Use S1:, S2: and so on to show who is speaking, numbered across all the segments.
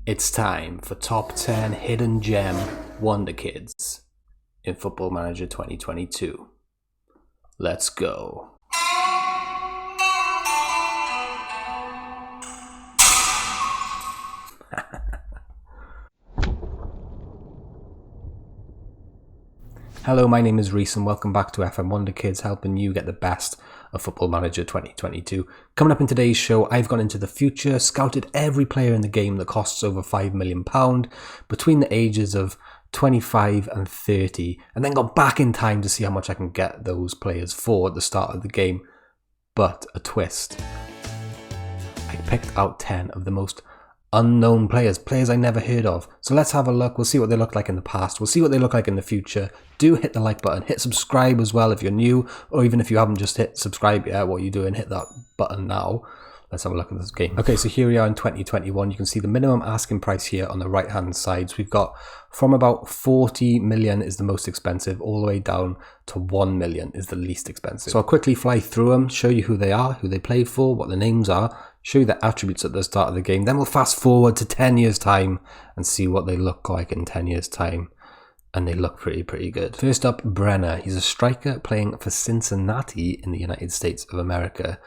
S1: It's time for Top 10 Hidden Gem Wonderkids in Football Manager 2022. Let's go. Hello, my name is Rhys and welcome back to FMWONDERKIDS, helping you get the best of Football Manager 2022. Coming up in today's show, I've gone into the future, scouted every player in the game that costs over £5 million between the ages of 25 and 30, and then gone back in time to see how much I can get those players for at the start of the game. But a twist. I picked out 10 of the most unknown players I never heard of. So let's have a look. We'll see what they look like in the past. We'll see what they look like in the future. Do hit the like button. Hit subscribe as well if you're new, or even if you haven't just hit subscribe yet, what are you doing? Hit that button now. Let's have a look at this game. Okay, so here we are in 2021. You can see the minimum asking price here on the right hand side. So we've got from about 40 million is the most expensive, all the way down to 1 million is the least expensive. So I'll quickly fly through them, show you who they are, who they play for, what the names are, show you the attributes at the start of the game. Then we'll fast forward to 10 years time and see what they look like in 10 years time. And they look pretty good. First up, Brenner. He's a striker playing for Cincinnati in the United States of America.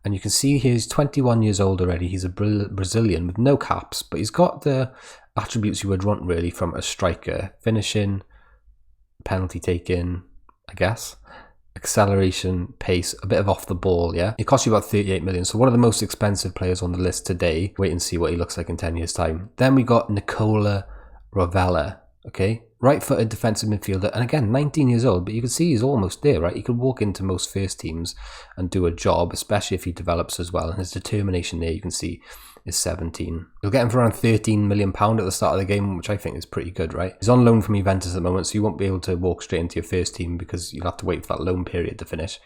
S1: And you can see he's 21 years old already. He's a Brazilian with no caps, but he's got the attributes you would want really from a striker. Finishing, penalty taking, I guess. Acceleration, pace, a bit of off the ball, yeah? It costs you about 38 million, so one of the most expensive players on the list today. Wait and see what he looks like in 10 years time. Then we got Nicola Rovella, okay? Right-footed defensive midfielder, and again, 19 years old, but you can see he's almost there, right? He could walk into most first teams and do a job, especially if he develops as well, and his determination there, you can see, is 17. You'll get him for around £13 million at the start of the game, which I think is pretty good, right? He's on loan from Juventus at the moment, so you won't be able to walk straight into your first team because you'll have to wait for that loan period to finish.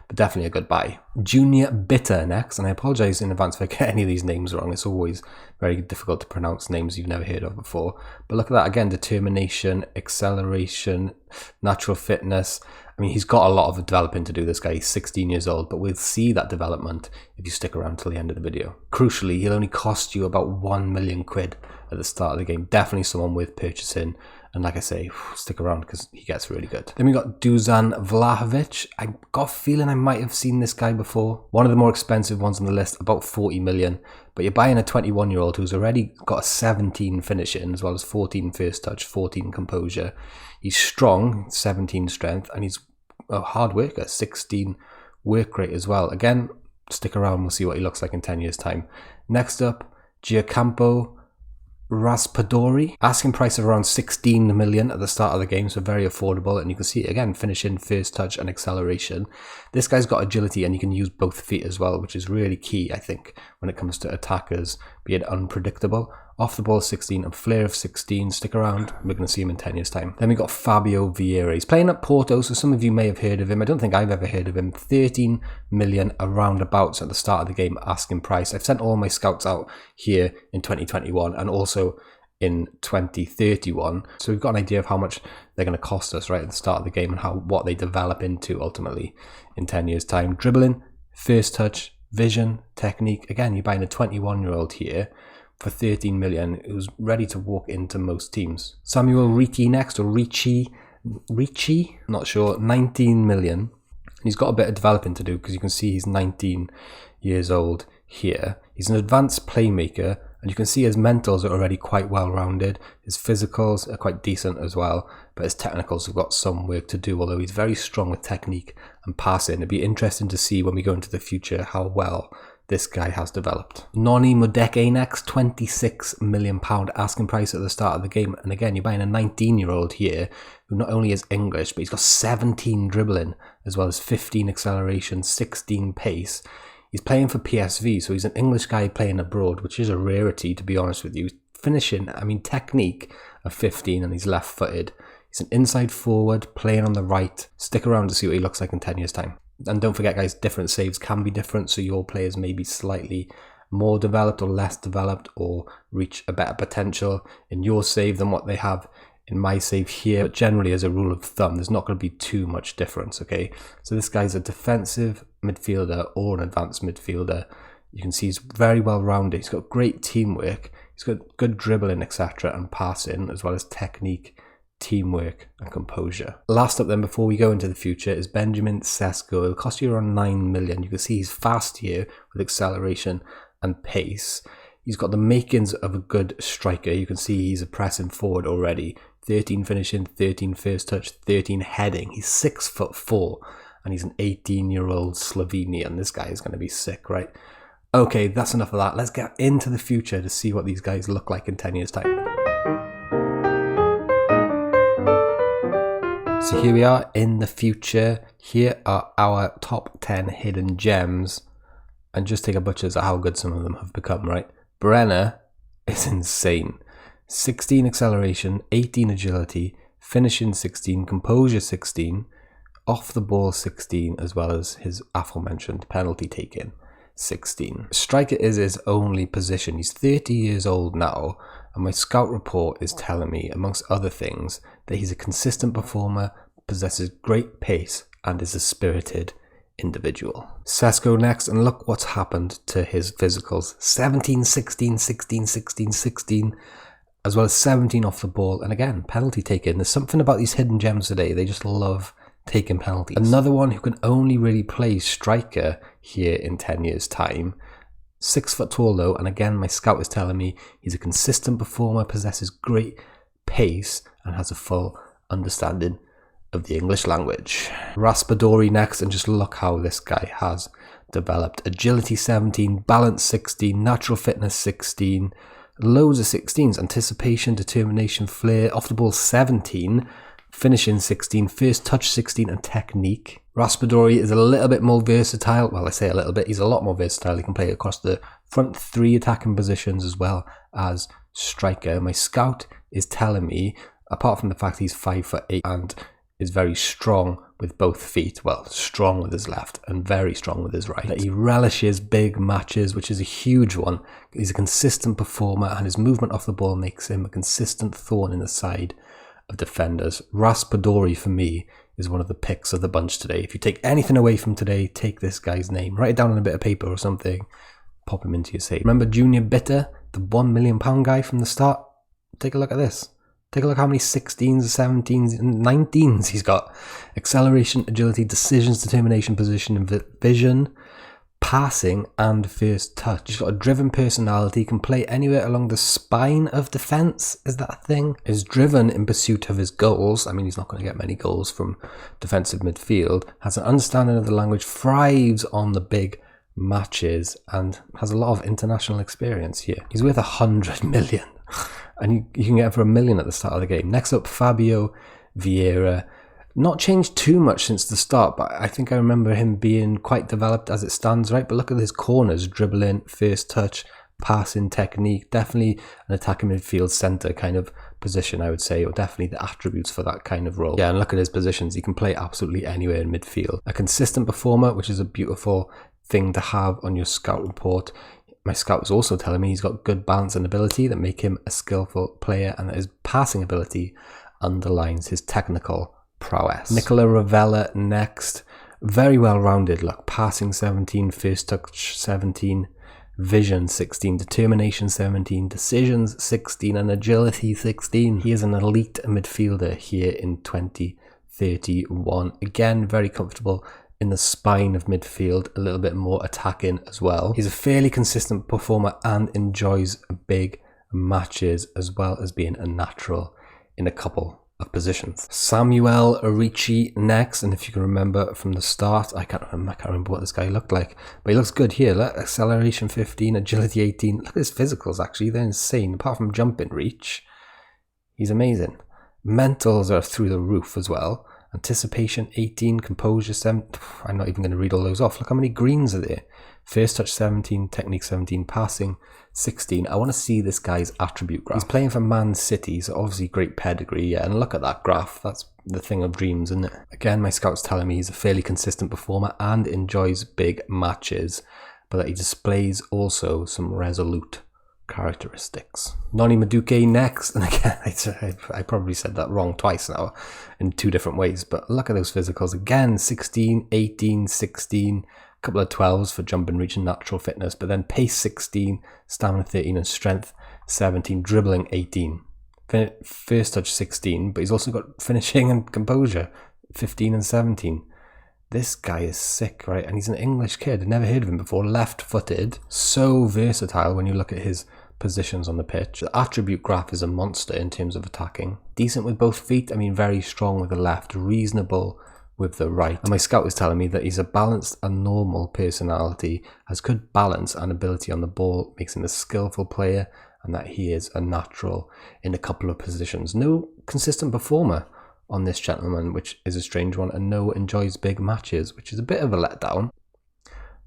S1: But definitely a good buy. Junior Bitter next, and I apologise in advance if I get any of these names wrong. It's always very difficult to pronounce names you've never heard of before. But look at that again, determination, acceleration, natural fitness. I mean, he's got a lot of developing to do, this guy. He's 16 years old, but we'll see that development if you stick around till the end of the video. Crucially, he'll only cost you about 1 million quid at the start of the game. Definitely someone worth purchasing. And like I say, stick around because he gets really good. Then we got Dusan Vlahovic. I got a feeling I might have seen this guy before. One of the more expensive ones on the list, about 40 million. But you're buying a 21-year-old who's already got a 17 finishing, as well as 14 first touch, 14 composure. He's strong, 17 strength, and he's a hard worker, 16 work rate as well. Again, stick around, we'll see what he looks like in 10 years time. Next up, Giacomo Raspadori, asking price of around 16 million at the start of the game, so very affordable, and you can see again finishing, first touch and acceleration. This guy's got agility and you can use both feet as well, which is really key, I think, when it comes to attackers being unpredictable. Off the ball 16 and flair of 16. Stick around, we're going to see him in 10 years time. Then we got Fabio Vieira. He's playing at Porto, so some of you may have heard of him. I don't think I've ever heard of him. 13 million around abouts at the start of the game asking price. I've sent all my scouts out here in 2021 and also in 2031, so we've got an idea of how much they're going to cost us right at the start of the game and what they develop into ultimately in 10 years time. Dribbling, first touch, vision, technique. Again, you're buying a 21-year-old here for 13 million who's ready to walk into most teams. Samuel Ricci next, or Ricci, not sure, 19 million. And he's got a bit of developing to do because you can see he's 19 years old here. He's an advanced playmaker, and you can see his mentals are already quite well rounded. His physicals are quite decent as well, but his technicals have got some work to do, although he's very strong with technique and passing. It'd be interesting to see when we go into the future how well this guy has developed. Noni Modeke next, £26 million asking price at the start of the game. And again, you're buying a 19-year-old here who not only is English, but he's got 17 dribbling, as well as 15 acceleration, 16 pace. He's playing for PSV, so he's an English guy playing abroad, which is a rarity, to be honest with you. Finishing, I mean, technique of 15, and he's left-footed. He's an inside forward, playing on the right. Stick around to see what he looks like in 10 years' time. And don't forget, guys, different saves can be different, so your players may be slightly more developed or less developed, or reach a better potential in your save than what they have in my save here. But generally, as a rule of thumb, there's not going to be too much difference, okay? So this guy's a defensive midfielder or an advanced midfielder. You can see he's very well rounded. He's got great teamwork. He's got good dribbling, etc. and passing, as well as technique, teamwork and composure. Last up then, before we go into the future, is Benjamin Sesko. It'll cost you around 9 million. You can see he's fast here with acceleration and pace. He's got the makings of a good striker. You can see he's a pressing forward already. 13 finishing, 13 first touch, 13 heading. He's 6'4" and he's an 18-year-old Slovenian. This guy is going to be sick, right? Okay, that's enough of that. Let's get into the future to see what these guys look like in 10 years' time. So here we are in the future. Here are our top 10 hidden gems. And just take a butcher's at how good some of them have become, right? Brenner is insane. 16 acceleration, 18 agility, finishing 16, composure 16, off the ball 16, as well as his aforementioned penalty taking 16. Striker is his only position. He's 30 years old now, and my scout report is telling me, amongst other things, that he's a consistent performer, possesses great pace, and is a spirited individual. Sesko next, and look what's happened to his physicals. 17, 16, 16, 16, 16, as well as 17 off the ball, and again, penalty taking. There's something about these hidden gems today, they just love taking penalties. Another one who can only really play striker here in 10 years' time. 6 foot tall though, and again, my scout is telling me he's a consistent performer, possesses great pace, and has a full understanding of the English language. Raspadori next, and just look how this guy has developed. Agility 17, balance 16, natural fitness 16, loads of 16s, anticipation, determination, flair, off the ball 17, finishing 16, first touch 16, and technique. Raspadori is a little bit more versatile. Well, I say a little bit, he's a lot more versatile. He can play across the front 3 attacking positions as well as striker. My scout is telling me, apart from the fact he's 5'8" and is very strong with both feet, well, strong with his left and very strong with his right, that he relishes big matches, which is a huge one. He's a consistent performer, and his movement off the ball makes him a consistent thorn in the side of defenders. Raspadori, for me, is one of the picks of the bunch today. If you take anything away from today, take this guy's name. Write it down on a bit of paper or something. Pop him into your safe. Remember Junior Bitter, the £1 million guy from the start? Take a look at this. Take a look how many 16s, 17s, and 19s he's got. Acceleration, agility, decisions, determination, position, and vision, passing, and first touch. He's got a driven personality, can play anywhere along the spine of defence. Is that a thing? Is driven in pursuit of his goals. I mean, he's not going to get many goals from defensive midfield. Has an understanding of the language, thrives on the big matches, and has a lot of international experience here. He's worth 100 million. And you can get him for $1 million at the start of the game. Next up, Fabio Vieira. Not changed too much since the start, but I think I remember him being quite developed as it stands, right? But look at his corners, dribbling, first touch, passing technique. Definitely an attacking midfield centre kind of position, I would say, or definitely the attributes for that kind of role. Yeah, and look at his positions. He can play absolutely anywhere in midfield. A consistent performer, which is a beautiful thing to have on your scout report. My scout is also telling me he's got good balance and ability that make him a skillful player, and that his passing ability underlines his technical prowess. Nicola Ravella next. Very well-rounded. Look, passing 17, first touch 17, vision 16, determination 17, decisions 16, and agility 16. He is an elite midfielder here in 2031. Again, very comfortable in the spine of midfield, a little bit more attacking as well. He's a fairly consistent performer and enjoys big matches, as well as being a natural in a couple of positions. Samuel Ricci next, and if you can remember from the start, I can't remember what this guy looked like, but he looks good here. Look, acceleration 15, agility 18. Look at his physicals, actually, they're insane. Apart from jumping reach, he's amazing. Mentals are through the roof as well. Anticipation 18, composure 7. I'm not even going to read all those off. Look how many greens are there. First touch 17, technique 17, passing 16. I want to see this guy's attribute graph. He's playing for Man City, so obviously great pedigree. Yeah, and look at that graph. That's the thing of dreams, isn't it? Again, my scout's telling me he's a fairly consistent performer and enjoys big matches, but that he displays also some resolute characteristics. Noni Madueke next, and again, I probably said that wrong twice now in 2 different ways, but look at those physicals. Again, 16, 18, 16, a couple of 12s for jump and reach and natural fitness, but then pace 16, stamina 13, and strength 17, dribbling 18. First touch 16, but he's also got finishing and composure 15 and 17. This guy is sick, right? And he's an English kid. I've never heard of him before. Left-footed. So versatile when you look at his positions on the pitch. The attribute graph is a monster in terms of attacking. Decent with both feet. I mean, very strong with the left. Reasonable with the right. And my scout is telling me that he's a balanced and normal personality, has good balance and ability on the ball, makes him a skillful player, and that he is a natural in a couple of positions. No consistent performer on this gentleman, which is a strange one, and no enjoys big matches, which is a bit of a letdown.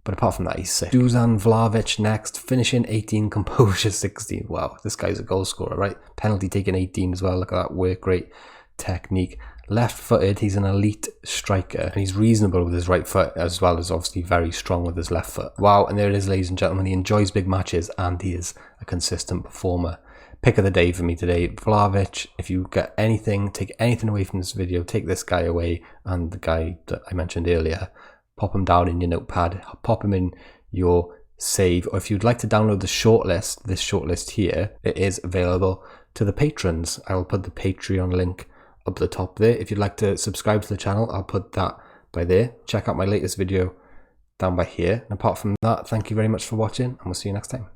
S1: But apart from that, he's sick. Dusan Vlahovic next, finishing 18, composure 16. Wow, this guy's a goal scorer, right? Penalty taken 18 as well. Look at that work rate, technique. Left-footed, he's an elite striker, and he's reasonable with his right foot, as well as obviously very strong with his left foot. Wow, and there it is, ladies and gentlemen. He enjoys big matches, and he is a consistent performer. Pick of the day for me today, Vlahovic. If you get anything, take anything away from this video, take this guy away, and the guy that I mentioned earlier. Pop him down in your notepad, pop him in your save, or if you'd like to download the shortlist, this shortlist here, it is available to the patrons. I will put the Patreon link up the top there. If you'd like to subscribe to the channel, I'll put that by there. Check out my latest video down by here. And apart from that, thank you very much for watching, and we'll see you next time.